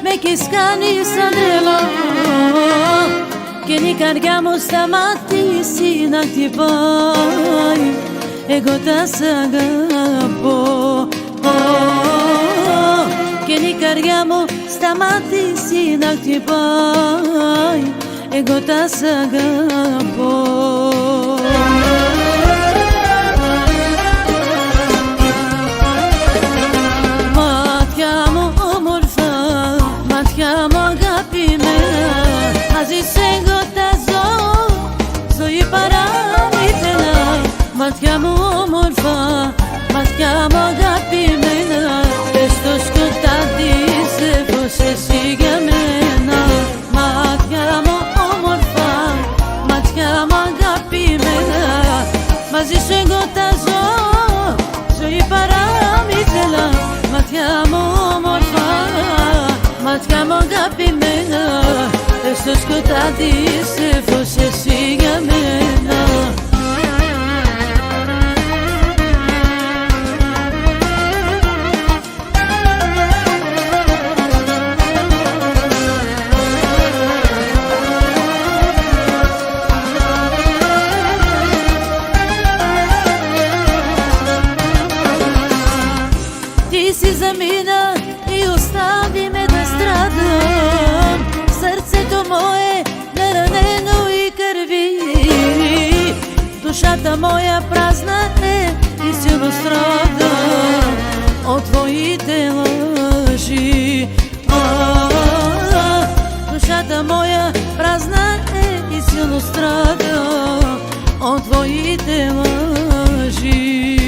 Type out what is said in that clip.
με έχεις κάνει σαν τρελό και η καρδιά μου σταματήσει να χτυπάει. Εγώ τα σ' αγαπώ και η καρδιά μου σταματήσει να χτυπάει. Εγώ τα σ' αγαπώ. Μαζί σου εγώ τα ζω, ζωή παραμύθινα. Μάτια μου όμορφα, μάτια μου αγαπημένα, μες στο σκοτάδι σε φως εσύ για μένα. Μάτια μου όμορφα, μάτια μου αγαπημένα, μαζί σου εγώ τα ζω, ζωή παραμύθινα. Μάτια μου όμορφα, μάτια μου αγαπημένα, στο σκοτάδι σε φως εσύ για μένα. Ти си замина и остави ме да страдам. Сърцето мое наранено и кърви, душата моя празна е и силно страда от твоите лъжи. Душата моя празна е и силно страда от твоите лъжи.